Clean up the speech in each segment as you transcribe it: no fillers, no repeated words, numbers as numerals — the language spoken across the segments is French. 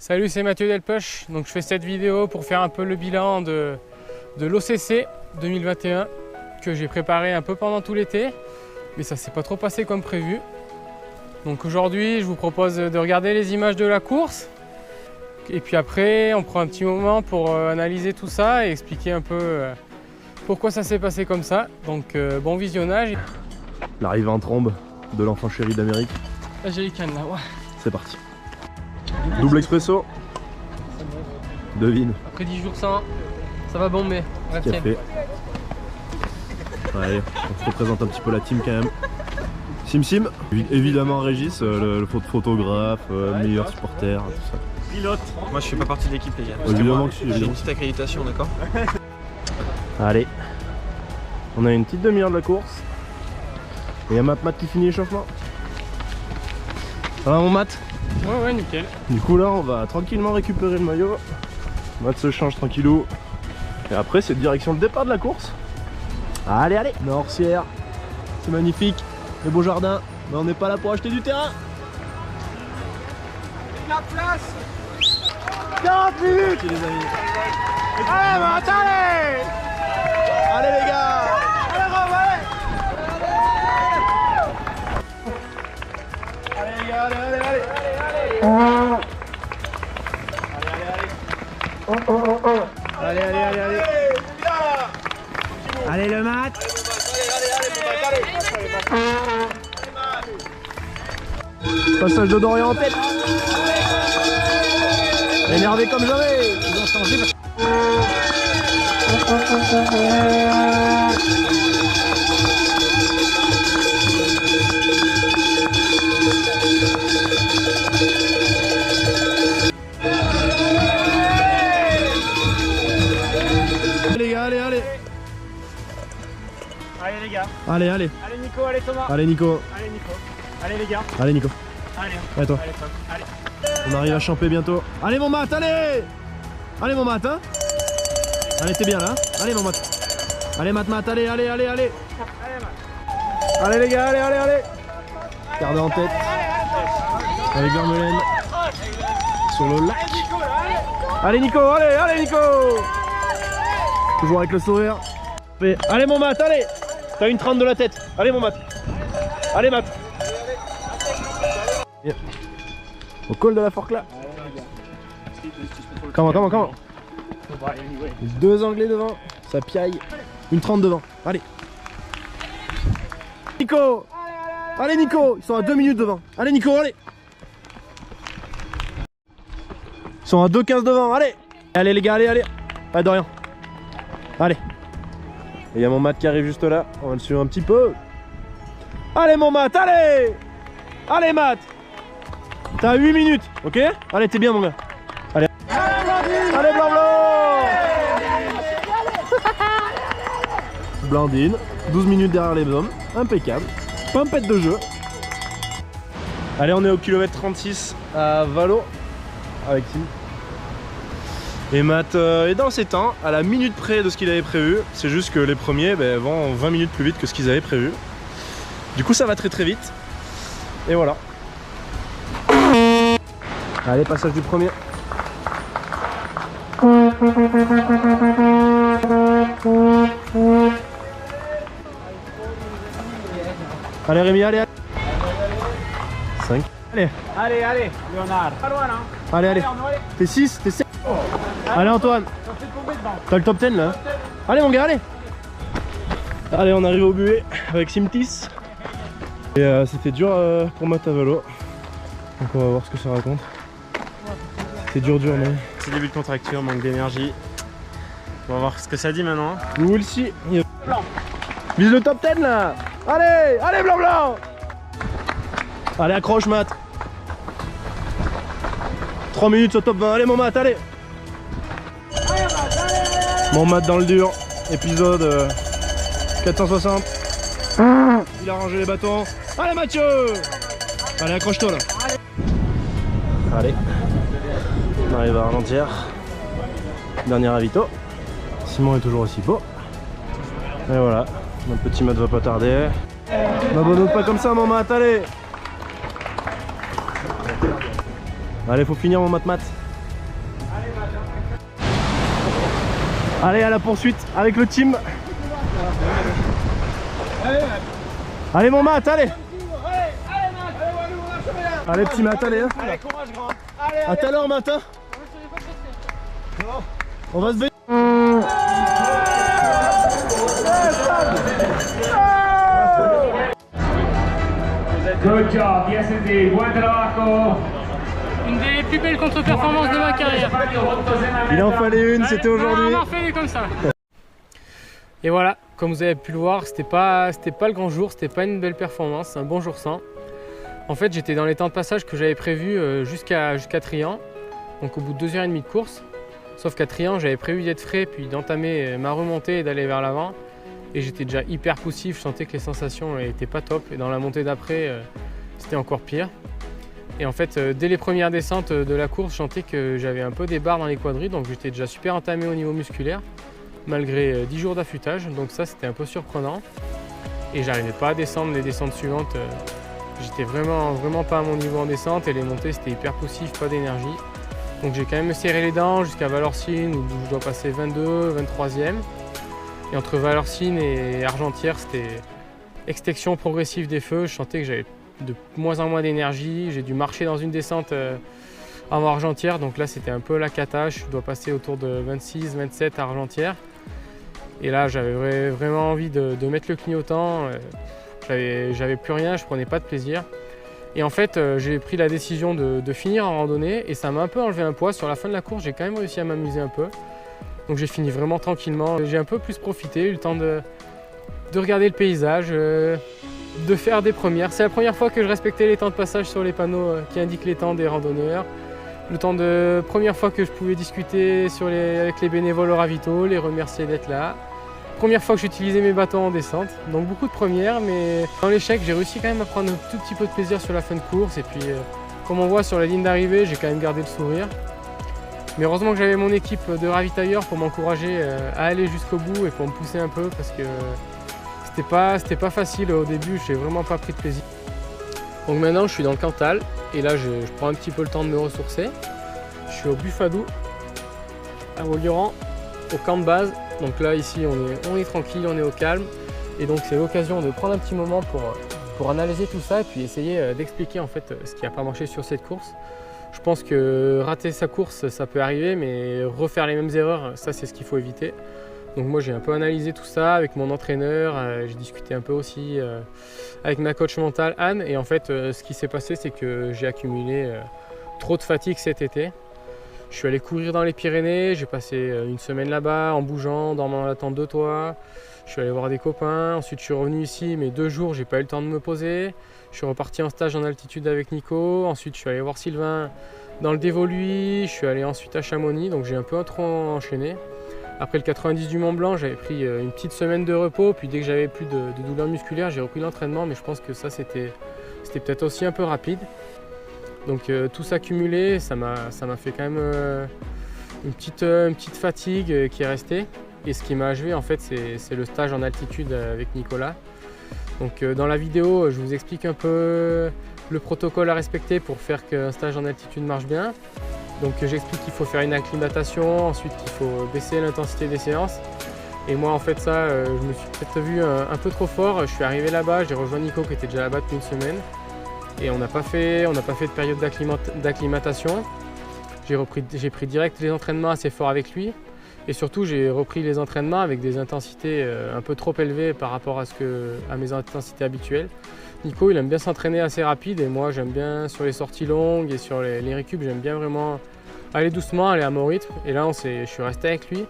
Salut, c'est Mathieu Delpech. Donc je fais cette vidéo pour faire un peu le bilan de l'OCC 2021 que j'ai préparé un peu pendant tout l'été, mais ça s'est pas trop passé comme prévu. Donc aujourd'hui, je vous propose de regarder les images de la course et puis après, on prend un petit moment pour analyser tout ça et expliquer un peu pourquoi ça s'est passé comme ça. Donc bon visionnage. L'arrivée en trombe de l'enfant chéri d'Amérique. Là j'ai les cannes là, ouais. C'est parti. Double expresso. Devine. Après 10 jours sans, ça va bomber. Café. Allez, on se représente un petit peu la team quand même. Sim, évidemment Régis, le photographe, meilleur supporter, tout ça. Pilote. Moi je fais pas partie de l'équipe les gars. Évidemment que j'ai une petite accréditation, d'accord. Allez, on a une petite demi-heure de la course. Et il y a Matt qui finit l'échauffement. Ça va mon Matt? Ouais, nickel. Du coup là on va tranquillement récupérer le maillot. Matt se change tranquillou. Et après c'est direction le départ de la course. Allez, Nord-Sierre. C'est magnifique, le beau jardin. Mais on n'est pas là pour acheter du terrain. La place. 40 minutes les amis. Allez Matt, allez. Allez les gars. Allez Rob, allez. Allez les gars, allez. Allez. Allez le Matt. Passage de Dorian en tête. Énervé comme jamais. Ils ont changé. Les gars, allez. Allez les gars. Allez. Allez Nico, allez Thomas. Allez Nico. Allez Nico. Allez les gars. Allez Nico. Allez. Allez toi. Allez Tom. Allez. On arrive à champer bientôt. Allez mon Matt, allez. Allez mon Matt, hein. Allez, t'es bien là. Allez mon Matt. Allez Matt, allez. Allez Matt. Allez les gars, allez. Gardez en tête. Avec Vermeulen. Sur le lac. Allez Nico, allez Nico. Toujours avec le sourire. Allez mon Matt, allez. T'as une 30 de la tête. Allez mon Matt. Allez Matt. Bien. Au col de la forque là. Comment. Deux Anglais devant. Ça piaille. Une 30 devant. Allez. Nico. Allez Nico. Ils sont à 2 minutes devant. Allez Nico, allez. Ils sont à 2,15 devant. Allez. Allez les gars, allez. Allez Dorian. Allez. Et il y a mon Matt qui arrive juste là. On va le suivre un petit peu. Allez mon Matt, allez. Allez Matt. T'as 8 minutes, ok? Allez, t'es bien mon gars. Allez. Allez Blanc. Blandine. 12 minutes derrière les hommes. Impeccable. Pimpette de jeu. Allez, on est au kilomètre 36 à Valo. Avec Tim. Et Matt est dans ses temps, à la minute près de ce qu'il avait prévu. C'est juste que les premiers vont 20 minutes plus vite que ce qu'ils avaient prévu. Du coup ça va très vite. Et voilà. Allez, passage du premier. Allez Rémi, allez. 5. Allez. Allez Léonard. Pas loin là. Allez. T'es 6, t'es 7. Allez Antoine. T'as le top 10 là. Allez mon gars, allez. Allez, on arrive au buet avec Simtis. Et c'était dur pour Matt à vélo. Donc on va voir ce que ça raconte. C'est dur mais... Petit début de contracture, manque d'énergie. On va voir ce que ça dit maintenant. We will see. Vise le top 10 là. Allez Blanc. Allez, accroche Matt. 3 minutes au top 20. Allez mon Matt, allez. Mon Matt dans le dur. Épisode 460. Il a rangé les bâtons. Allez Mathieu. Allez, accroche-toi là. Allez. On arrive à Arlentière. Dernier ravito. Simon est toujours aussi beau. Et voilà. Notre petit Matt va pas tarder. N'abandonne pas comme ça mon Matt, allez. Allez, faut finir mon Matt. Allez, à la poursuite avec le team. Allez mon Matt, allez. Allez petit Matt, allez. Allez, courage grand. A tout à l'heure Matt. On va se baigner. Good job, yes indeed, buen trabajo. Une des plus belles contre-performances de ma carrière. Il en fallait une, c'était aujourd'hui. On en fait comme ça. Et voilà, comme vous avez pu le voir, c'était pas le grand jour, c'était pas une belle performance, un bon jour sans. En fait, j'étais dans les temps de passage que j'avais prévus jusqu'à Trian, donc au bout de 2h30 de course. Sauf qu'à Trian, j'avais prévu d'être frais, puis d'entamer ma remontée et d'aller vers l'avant. Et j'étais déjà hyper poussif, je sentais que les sensations n'étaient pas top. Et dans la montée d'après, c'était encore pire. Et en fait, dès les premières descentes de la course, je sentais que j'avais un peu des barres dans les quadris, donc j'étais déjà super entamé au niveau musculaire, malgré 10 jours d'affûtage. Donc ça, c'était un peu surprenant. Et j'arrivais pas à descendre les descentes suivantes. J'étais vraiment pas à mon niveau en descente et les montées, c'était hyper poussif, pas d'énergie. Donc j'ai quand même serré les dents jusqu'à Valorcine, où je dois passer 22, 23e. Et entre Valorcine et Argentière, c'était extinction progressive des feux. Je sentais que j'avais de moins en moins d'énergie. J'ai dû marcher dans une descente en Argentière. Donc là, c'était un peu la cata. Je dois passer autour de 26, 27 à Argentière. Et là, j'avais vraiment envie de mettre le clignotant. J'avais plus rien, je prenais pas de plaisir. Et en fait, j'ai pris la décision de finir en randonnée. Et ça m'a un peu enlevé un poids. Sur la fin de la course, j'ai quand même réussi à m'amuser un peu. Donc j'ai fini vraiment tranquillement. J'ai un peu plus profité, eu le temps de regarder le paysage, de faire des premières. C'est la première fois que je respectais les temps de passage sur les panneaux qui indiquent les temps des randonneurs. Première fois que je pouvais discuter avec les bénévoles au ravito, les remercier d'être là. Première fois que j'utilisais mes bâtons en descente. Donc beaucoup de premières, mais dans l'échec, j'ai réussi quand même à prendre un tout petit peu de plaisir sur la fin de course. Et puis, comme on voit sur la ligne d'arrivée, j'ai quand même gardé le sourire. Mais heureusement que j'avais mon équipe de ravitailleurs pour m'encourager à aller jusqu'au bout et pour me pousser un peu parce que c'était pas facile au début, j'ai vraiment pas pris de plaisir. Donc maintenant je suis dans le Cantal et là je prends un petit peu le temps de me ressourcer. Je suis au Buffadou, à Oloron, au camp de base. Donc là ici on est tranquille, on est au calme et donc c'est l'occasion de prendre un petit moment pour analyser tout ça et puis essayer d'expliquer en fait ce qui n'a pas marché sur cette course. Je pense que rater sa course, ça peut arriver, mais refaire les mêmes erreurs, ça c'est ce qu'il faut éviter. Donc moi j'ai un peu analysé tout ça avec mon entraîneur, j'ai discuté un peu aussi avec ma coach mentale Anne. Et en fait ce qui s'est passé c'est que j'ai accumulé trop de fatigue cet été. Je suis allé courir dans les Pyrénées, j'ai passé une semaine là-bas en bougeant, en dormant dans la tente de toit. Je suis allé voir des copains, ensuite je suis revenu ici, mais 2 jours j'ai pas eu le temps de me poser. Je suis reparti en stage en altitude avec Nico, ensuite je suis allé voir Sylvain dans le Dévoluy, je suis allé ensuite à Chamonix, donc j'ai un peu trop enchaîné. Après le 90 du Mont Blanc, j'avais pris une petite semaine de repos, puis dès que j'avais plus de douleur musculaire, j'ai repris l'entraînement, mais je pense que ça c'était peut-être aussi un peu rapide. Donc tout ça cumulé, ça m'a fait quand même une petite fatigue qui est restée. Et ce qui m'a achevé en fait, c'est le stage en altitude avec Nicolas. Donc dans la vidéo, je vous explique un peu le protocole à respecter pour faire qu'un stage en altitude marche bien. Donc j'explique qu'il faut faire une acclimatation, ensuite qu'il faut baisser l'intensité des séances. Et moi en fait ça, je me suis peut-être vu un peu trop fort. Je suis arrivé là-bas, j'ai rejoint Nico qui était déjà là-bas depuis une semaine. Et on n'a pas fait de période d'acclimatation. J'ai pris direct les entraînements assez forts avec lui. Et surtout, j'ai repris les entraînements avec des intensités un peu trop élevées par rapport à mes intensités habituelles. Nico, il aime bien s'entraîner assez rapide et moi, j'aime bien sur les sorties longues et sur les récup, j'aime bien vraiment aller doucement, aller à mon rythme. Et là, je suis resté avec lui.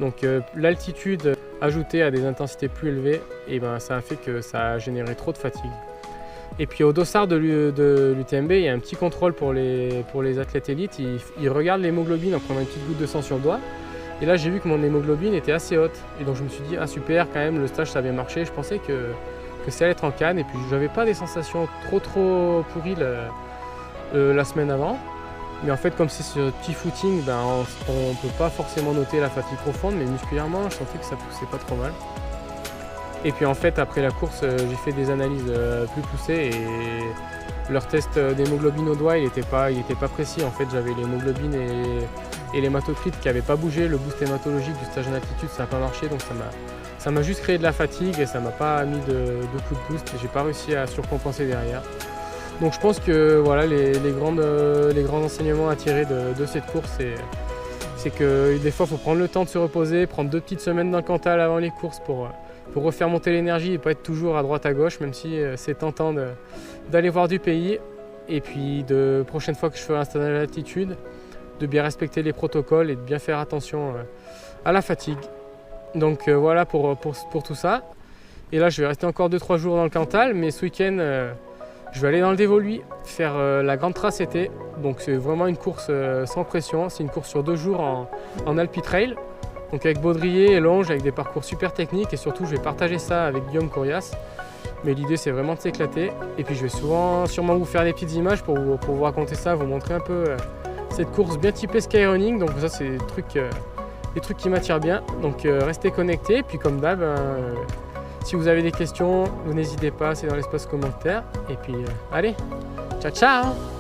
Donc l'altitude ajoutée à des intensités plus élevées, et ben, ça a fait que ça a généré trop de fatigue. Et puis au dossard de l'UTMB, il y a un petit contrôle pour les athlètes élites. Ils regardent l'hémoglobine en prenant une petite goutte de sang sur le doigt. Et là, j'ai vu que mon hémoglobine était assez haute. Et donc je me suis dit, ah super, quand même, le stage ça a bien marché. Je pensais que ça allait être en canne. Et puis j'avais pas des sensations trop pourries la semaine avant. Mais en fait, comme c'est sur petit footing, ben, on ne peut pas forcément noter la fatigue profonde. Mais musculairement, je sentais que ça poussait pas trop mal. Et puis en fait, après la course, j'ai fait des analyses plus poussées. Et leur test d'hémoglobine au doigt, il était pas précis. En fait, j'avais l'hémoglobine et l'hématocrit qui n'avait pas bougé, le boost hématologique du stage en altitude, ça n'a pas marché, donc ça m'a juste créé de la fatigue et ça m'a pas mis de coup de boost et j'ai pas réussi à surcompenser derrière. Donc je pense que voilà, les grands enseignements à tirer de cette course, c'est que des fois il faut prendre le temps de se reposer, prendre 2 petites semaines dans le Cantal avant les courses pour refaire monter l'énergie et pas être toujours à droite à gauche, même si c'est tentant d'aller voir du pays. Et puis de prochaine fois que je ferai un stage à l'altitude, de bien respecter les protocoles et de bien faire attention à la fatigue. Donc voilà pour tout ça. Et là je vais rester encore 2-3 jours dans le Cantal, mais ce week-end je vais aller dans le Dévoluy faire la grande trace été. Donc c'est vraiment une course sans pression, c'est une course sur 2 jours en Alpitrail. Donc avec baudrier et longe, avec des parcours super techniques et surtout je vais partager ça avec Guillaume Courias. Mais l'idée c'est vraiment de s'éclater. Et puis je vais sûrement vous faire des petites images pour vous raconter ça, vous montrer un peu cette course bien typée skyrunning. Donc ça c'est des trucs qui m'attirent bien. Donc restez connectés. Puis comme d'hab, si vous avez des questions, vous n'hésitez pas, c'est dans l'espace commentaire. Et puis allez, ciao ciao!